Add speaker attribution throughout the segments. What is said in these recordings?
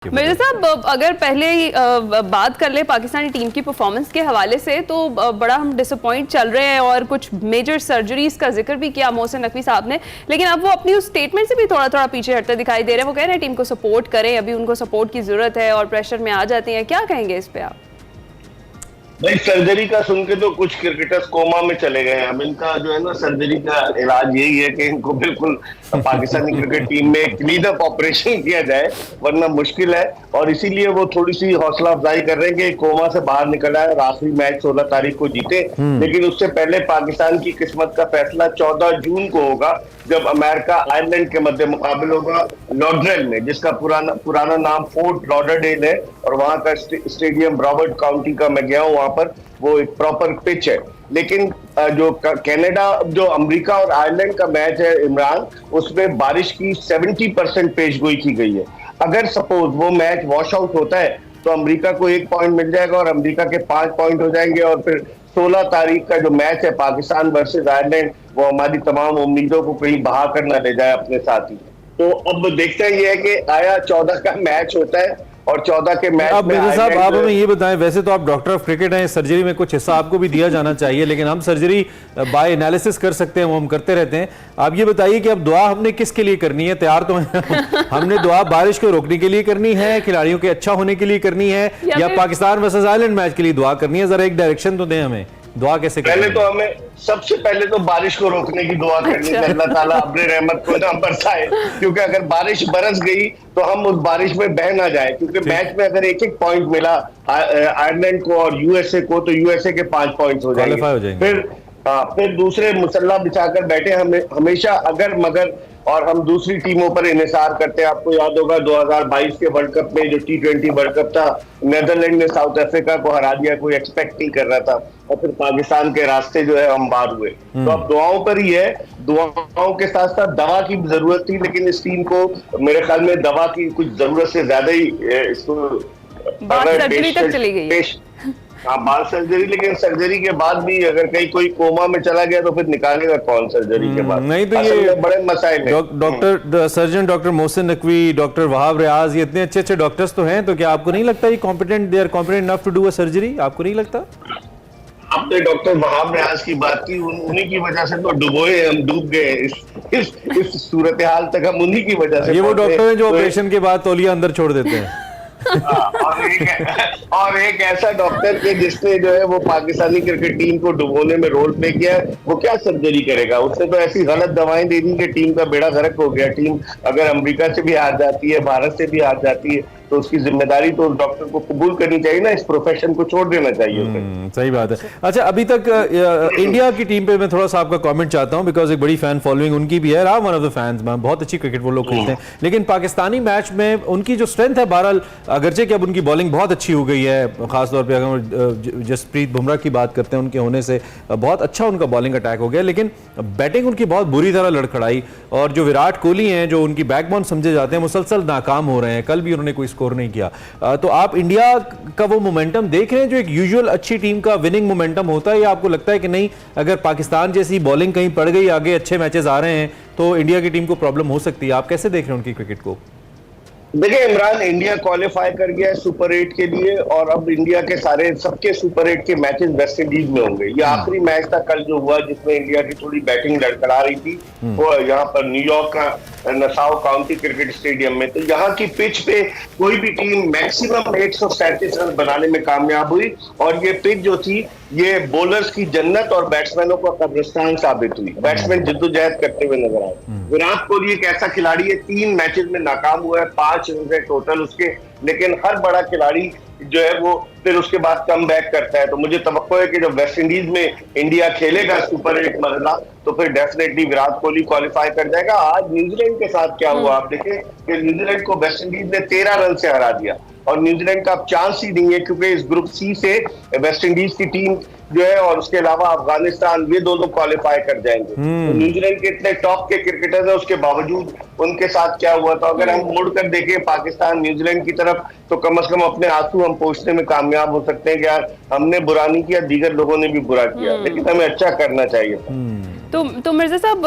Speaker 1: मिर्जा साहब, अगर पहले ही बात कर ले पाकिस्तानी टीम की परफॉर्मेंस के हवाले से, तो बड़ा हम डिसअपॉइंट चल रहे हैं और कुछ मेजर सर्जरीज का जिक्र भी किया मोहसिन नकवी साहब ने, लेकिन अब वो अपनी उस स्टेटमेंट से भी थोड़ा थोड़ा पीछे हटते दिखाई दे रहे हैं। वो कह रहे हैं टीम को सपोर्ट करें, अभी उनको सपोर्ट की जरूरत है और प्रेशर में आ जाती हैं। क्या कहेंगे इस पे आप?
Speaker 2: भाई, सर्जरी का सुन के तो कुछ क्रिकेटर्स कोमा में चले गए हैं। अब इनका जो है ना, सर्जरी का इलाज यही है कि इनको बिल्कुल पाकिस्तानी क्रिकेट टीम में क्लीन अप ऑपरेशन किया जाए, वरना मुश्किल है। और इसीलिए वो थोड़ी सी हौसला अफजाई कर रहे हैं कि कोमा से बाहर निकला है और आखिरी मैच 16 तारीख को जीते। लेकिन उससे पहले पाकिस्तान की किस्मत का फैसला 14 जून को होगा, जब अमेरिका आयरलैंड के मध्य मुकाबले होगा लॉडरडेल में, जिसका पुराना नाम फोर्ट लॉडरडेल है। और वहां का स्टेडियम रॉबर्ट काउंटी का मैं गया हूँ, वहां पर वो एक प्रॉपर पिच है। लेकिन जो कनाडा, जो अमेरिका और आयरलैंड का मैच है इमरान, उसमें बारिश की 70% पेशगोई की गई है। अगर सपोज वो मैच वॉश आउट होता है तो अमेरिका को 1 पॉइंट मिल जाएगा और अमेरिका के 5 पॉइंट हो जाएंगे। और फिर 16 तारीख का जो मैच है पाकिस्तान वर्सेस आयरलैंड, वो हमारी तमाम उम्मीदों को कहीं बहा कर ना ले जाए अपने साथ ही। तो अब देखते हैं ये है कि आया 14 का मैच होता है और 14 के मैच
Speaker 3: अब मिर्जा साहब, आप हमें ये बताएं, वैसे तो आप डॉक्टर ऑफ क्रिकेट हैं, सर्जरी में कुछ हिस्सा आपको भी दिया जाना चाहिए, लेकिन हम सर्जरी बाय एनालिसिस कर सकते हैं, वो हम करते रहते हैं। आप ये बताइए कि अब दुआ हमने किसके लिए करनी है? तैयार तो हैं हमने दुआ बारिश को रोकने के लिए करनी है, खिलाड़ियों के अच्छा होने के लिए करनी है, या पाकिस्तान वर्सेस आयरलैंड मैच के लिए दुआ करनी है? जरा एक डायरेक्शन तो दें हमें, दुआ कैसे
Speaker 2: पहले तो हमें सबसे पहले तो बारिश को रोकने की दुआ करनी है, अल्लाह ताला अपने रहमत को ना बरसाए। क्योंकि अगर बारिश बरस गई तो हम उस बारिश में बह ना जाए, क्योंकि मैच में अगर एक पॉइंट मिला आयरलैंड को और यूएसए को, तो यूएसए के 5 पॉइंट हो जाएंगे। फिर दूसरे मुसल्ला बिछाकर बैठे हमेशा अगर मगर, और हम दूसरी टीमों पर इन्हिसार करते हैं। आपको याद होगा 2022 के वर्ल्ड कप में जो T20 वर्ल्ड कप था, नेदरलैंड ने साउथ अफ्रीका को हरा दिया, कोई एक्सपेक्ट नहीं कर रहा था, और फिर पाकिस्तान के रास्ते जो है हमवार हुए। तो अब दुआओं पर ही है, दुआओं के साथ साथ दवा की जरूरत थी, लेकिन इस टीम को मेरे ख्याल में दवा की कुछ जरूरत से ज्यादा ही इसको
Speaker 1: सर्जरी तक चली गई है।
Speaker 2: हाँ, बाल सर्जरी, लेकिन सर्जरी के बाद भी अगर कहीं कोई कोमा में चला गया तो फिर निकालेगा कौन सर्जरी के बाद?
Speaker 3: नहीं तो ये
Speaker 2: बड़े मसाइल हैं।
Speaker 3: Doctor surgeon doctor Mohsin Naqvi, doctor Wahab Riaz, ये इतने अच्छे अच्छे डॉक्टर्स तो हैं, तो क्या आपको नहीं लगता ये competent, they are competent enough to do a surgery? आपको नहीं लगता?
Speaker 2: आपने डॉक्टर वहाब रियाज की बात की, उन्हीं की वजह से तो डुबोए, हम डूब गए इस सूरत हाल तक, हम उन्हीं की वजह से।
Speaker 3: ये वो डॉक्टर हैं जो ऑपरेशन के बाद तौलिया अंदर छोड़ देते हैं।
Speaker 2: और एक ऐसा डॉक्टर के जिसने जो है वो पाकिस्तानी क्रिकेट टीम को डुबोने में रोल प्ले किया है, वो क्या सर्जरी करेगा? उसने तो ऐसी गलत दवाएं दे दी कि टीम का बेड़ा गर्क हो गया। टीम अगर अमेरिका से भी हार जाती है, भारत से भी हार जाती है, तो उसकी जिम्मेदारी तो उस डॉक्टर को कबूल करनी चाहिए ना, इस प्रोफेशन को छोड़ देना चाहिए।
Speaker 3: सही बात है। अच्छा, अभी तक इंडिया की टीम पे मैं थोड़ा सा आपका कमेंट चाहता हूं, बिकॉज एक बड़ी फैन फॉलोइंग उनकी भी है, वन ऑफ द फैंस, बहुत अच्छी क्रिकेट वो लोग खेलते हैं, लेकिन पाकिस्तानी मैच में उनकी जो स्ट्रेंथ है, बहरहाल अगरचे कि अब उनकी बॉलिंग बहुत अच्छी हो गई है, खासतौर पर अगर जसप्रीत बुमराह की बात करते हैं, उनके होने से बहुत अच्छा उनका बॉलिंग अटैक हो गया, लेकिन बैटिंग उनकी बहुत बुरी तरह लड़खड़ाई। और जो विराट कोहली हैं, जो उनकी बैकबोन समझे जाते हैं, मुसलसल नाकाम हो रहे हैं। कल भी उन्होंने कोई स्कोर नहीं किया। तो आप इंडिया का वो मोमेंटम देख रहे हैं जो एक यूजुअल अच्छी टीम का विनिंग मोमेंटम होता है, या आपको लगता है कि नहीं, अगर पाकिस्तान जैसी बॉलिंग कहीं पड़ गई, आगे अच्छे मैचेस आ रहे हैं, तो इंडिया की टीम को प्रॉब्लम हो सकती है? आप कैसे देख रहे हैं उनकी क्रिकेट को?
Speaker 2: देखिए इमरान, इंडिया क्वालिफाई कर गया है सुपर 8 के लिए, और अब इंडिया के सबके सुपर 8 के मैचेस वेस्ट इंडीज में होंगे। ये आखिरी मैच था कल जो हुआ, जिसमें इंडिया की थोड़ी बैटिंग लड़खड़ा रही थी, वो यहाँ पर न्यूयॉर्क का नसाउ काउंटी क्रिकेट स्टेडियम में। तो यहाँ की पिच पे कोई भी टीम मैक्सिमम 137 रन बनाने में कामयाब हुई, और ये पिच जो थी, ये बॉलर्स की जन्नत और बैट्समैनों का कब्रिस्तान साबित हुई। बैट्समैन जिद्दोजहद करते हुए नजर आए। विराट कोहली एक ऐसा खिलाड़ी है, 3 मैचेस में नाकाम हुआ है, 5 रन है टोटल उसके, लेकिन हर बड़ा खिलाड़ी जो है वो फिर उसके बाद कम बैक करता है। तो मुझे तवक्को है कि जब वेस्ट इंडीज में इंडिया खेलेगा सुपर 8 मरला, तो फिर डेफिनेटली विराट कोहली क्वालिफाई कर जाएगा। आज न्यूजीलैंड के साथ क्या हुआ आप देखें कि न्यूजीलैंड को वेस्ट इंडीज ने 13 रन से हरा दिया, और न्यूजीलैंड का अब चांस ही नहीं है, क्योंकि इस ग्रुप सी से वेस्ट इंडीज की टीम जो है और उसके अलावा अफगानिस्तान, ये दोनों क्वालिफाई कर जाएंगे। तो न्यूजीलैंड के इतने टॉप के क्रिकेटर्स हैं, उसके बावजूद उनके साथ क्या हुआ था? अगर हम मुड़कर देखें पाकिस्तान न्यूजीलैंड की तरफ, तो कम से कम अपने आंसू हम पोंछने में कामयाब हो सकते हैं कि यार हमने बुरा नहीं किया, दीगर लोगों ने भी बुरा किया, लेकिन हमें अच्छा करना चाहिए।
Speaker 1: तो मिर्जा साहब,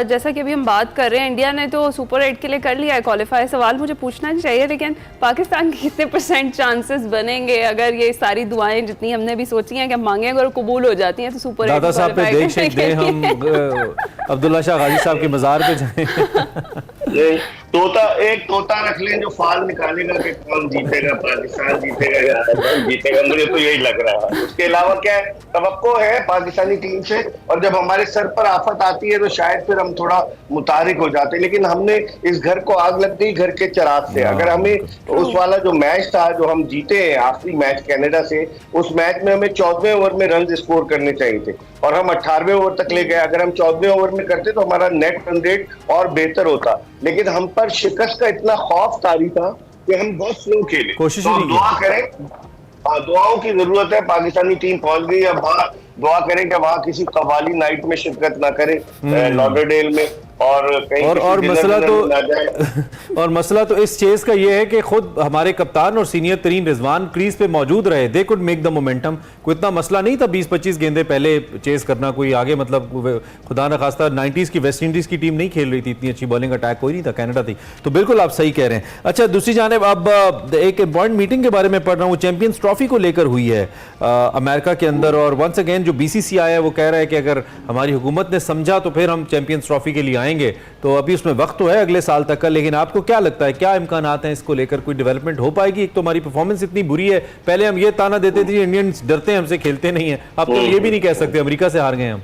Speaker 1: जैसा कि अभी हम बात कर रहे हैं, इंडिया ने तो सुपर 8 के लिए कर लिया है क्वालिफाई। सवाल मुझे पूछना नहीं चाहिए, लेकिन पाकिस्तान के कितने % चांसेस बनेंगे अगर ये सारी दुआएं जितनी हमने भी सोची हैं कि हम मांगे, अगर कबूल हो जाती हैं तो सुपर 8
Speaker 3: दादा साहब पे देख शेख दें, हम अब्दुल्ला शाह गाजी साहब के मज़ार पे जाएं।
Speaker 2: तोता रख लें जो फाल निकालेगा कि कौन जीतेगा, पाकिस्तान जीतेगा या अफगान जीतेगा, मुझे तो यही लग रहा है। उसके अलावा क्या है, तवक्को है पाकिस्तानी टीम से, और जब हमारे सर पर आफत आती है तो शायद फिर हम थोड़ा मुतारिक हो जाते हैं। लेकिन हमने इस घर को आग लग गई घर के चिराग से। अगर हमें उस वाला जो मैच था जो हम जीते हैं आखिरी मैच कनाडा से, उस मैच में हमें 14वें ओवर में रन स्कोर करने चाहिए थे और हम 18वें ओवर तक ले गए। अगर हम 14वें ओवर में करते तो हमारा नेट रन रेट और बेहतर होता, लेकिन हम पर शिकस्त का इतना खौफ तारी था कि हम बहुत स्लो खेले।
Speaker 3: कोशिश
Speaker 2: तो
Speaker 3: नहीं की।
Speaker 2: दुआ करें, दुआओं की जरूरत है। पाकिस्तानी टीम पहुंच गई, अब वहां दुआ करें कि वहां किसी कवाली नाइट में शिरकत ना करे लॉडरडेल में, और कहीं
Speaker 3: और मसला
Speaker 2: ना
Speaker 3: तो और मसला तो इस चेस का ये है कि खुद हमारे कप्तान और सीनियर तरीन रिजवान क्रीज पे मौजूद रहे, they could make the momentum. कोई इतना मसला नहीं था 20-25 गेंदे पहले चेस करना, कोई आगे मतलब खुदा न खास्ता 90s की वेस्ट इंडीज की टीम नहीं खेल रही थी, इतनी अच्छी बॉलिंग अटैक कोई नहीं था, कनाडा थी। तो बिल्कुल आप सही कह रहे हैं। अच्छा, दूसरी जानिब अब एक इंपॉर्टेंट मीटिंग के बारे में पढ़ रहा हूँ, चैंपियंस ट्रॉफी को लेकर हुई है अमेरिका के अंदर, और वंस अगेन जो BCCI है वो कह रहा है कि अगर हमारी हुकूमत ने समझा तो फिर हम चैंपियंस ट्रॉफी के लिए आएंगे। तो अभी उसमें वक्त तो है अगले साल तक का, लेकिन आपको क्या लगता है क्या इम्कानात हैं इसको लेकर, कोई डेवलपमेंट हो पाएगी? एक तो हमारी परफॉर्मेंस इतनी बुरी है, पहले हम ये ताना देते थे इंडियंस डरते हैं हमसे, खेलते नहीं है, अब तो ये भी नहीं कह सकते अमेरिका से हार गए हम।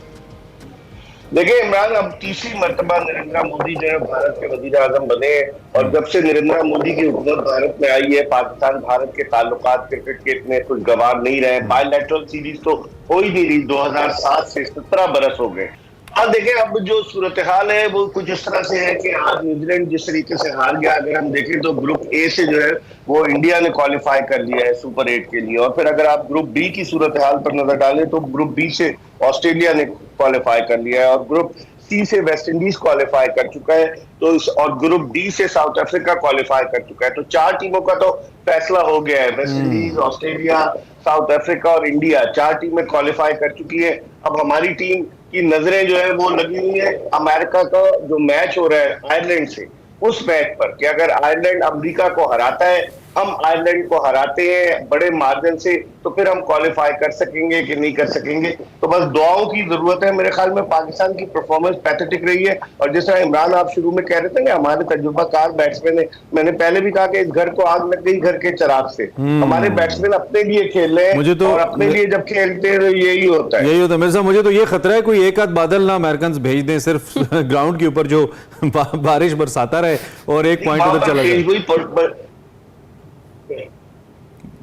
Speaker 2: देखिए इमरान, अब तीसरी मर्तबा नरेंद्र मोदी जो है भारत के वजीर आजम बने, और जब से नरेंद्र मोदी की हुकूमत भारत में आई है, पाकिस्तान भारत के ताल्लुकात क्रिकेट के इतने खुशगवार नहीं रहे। बायलैटरल सीरीज तो हो ही नहीं रही, 2007 से 17 बरस हो गए। अब देखिए, अब जो सूरत हाल है वो कुछ इस तरह से है कि आज न्यूजीलैंड जिस तरीके से हार गया, अगर हम देखें तो ग्रुप ए से जो है वो इंडिया ने क्वालिफाई कर लिया है सुपर 8 के लिए, और फिर अगर आप ग्रुप बी की सूरत हाल पर नजर डालें तो ग्रुप बी से ऑस्ट्रेलिया ने क्वालिफाई कर लिया है, और ग्रुप सी से वेस्ट इंडीज क्वालिफाई कर चुका है, तो और ग्रुप डी से साउथ अफ्रीका क्वालिफाई कर चुका है। तो 4 टीमों का तो फैसला हो गया है, West Indies, Australia, south Africa और इंडिया, 4 टीमें क्वालिफाई कर चुकी है। अब हमारी टीम की नजरें जो है वो लगी हुई है अमेरिका का जो मैच हो रहा है आयरलैंड से, उस मैच पर कि अगर आयरलैंड अमेरिका को हराता है, हम आयरलैंड को हराते हैं बड़े मार्जिन से, तो फिर हम क्वालिफाई कर सकेंगे कि नहीं कर सकेंगे। तो बस दुआओं की जरूरत है। मेरे ख्याल में पाकिस्तान की परफॉर्मेंस पैथेटिक रही है, और जिस तरह इमरान आप शुरू में कह रहे थे कि हमारे तजुर्बाकार बैट्समैन है, मैंने पहले भी कहा कि इस घर को आग लग गई घर के चिराग से। हमारे बैट्समैन अपने लिए खेल रहे हैं, और अपने लिए जब खेलते हैं तो यही होता है।
Speaker 3: यही होता है मेरे साथ। मुझे तो ये खतरा है कोई एक आध बादल ना अमेरिकन भेज दें सिर्फ ग्राउंड के ऊपर जो बारिश बरसाता रहे और एक पॉइंट उधर चला जाए।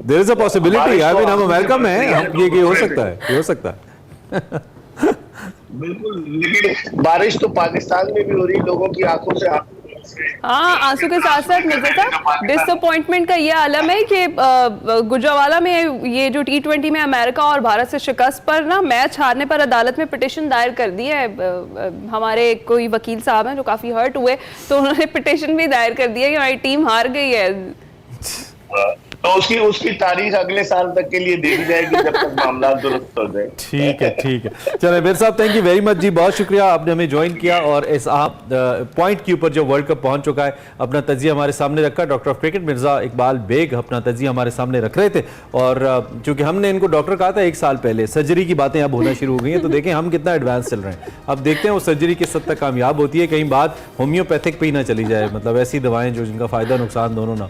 Speaker 3: There is a possibility, I mean, हम अमेरिका में हैं, ये हो सकता है, ये हो सकता है।
Speaker 2: बिल्कुल, लेकिन बारिश तो पाकिस्तान में भी हो रही, लोगों की आंखों से
Speaker 1: हाँ, आंसू के साथ साथ मिर्जा साहब, डिसअपॉइंटमेंट का ये आलम है कि गुजरावाला में ये जो T20 में अमेरिका और भारत से शिकस्त पर ना मैच हारने पर अदालत में पिटीशन दायर कर दी है। हमारे कोई वकील साहब हैं जो काफी हर्ट हुए, तो उन्होंने पिटीशन भी दायर कर दिया कि हमारी टीम हार गई है।
Speaker 2: तो उसकी तारीख अगले साल तक के लिए दे दी जाएगी जब तक मामला दुरुस्त हो जाए।
Speaker 3: ठीक है, ठीक है। चलो मेरे साहब, थैंक यू वेरी मच जी, बहुत शुक्रिया आपने हमें ज्वाइन किया और इस आप पॉइंट के ऊपर जो वर्ल्ड कप पहुंच चुका है अपना तजिया हमारे सामने रखा। Doctor of cricket Mirza Iqbal Baig अपना तजिया हमारे सामने रख रहे थे, और चूंकि हमने इनको डॉक्टर कहा था 1 साल पहले, सर्जरी की बातें अब होना शुरू हो गई हैं, तो देखें हम कितना एडवांस चल रहे हैं। अब देखते हैं वो सर्जरी किस हद तक कामयाब होती है, कहीं बात होम्योपैथिक पे ही ना चली जाए, मतलब ऐसी दवाएं जो जिनका फायदा नुकसान दोनों ना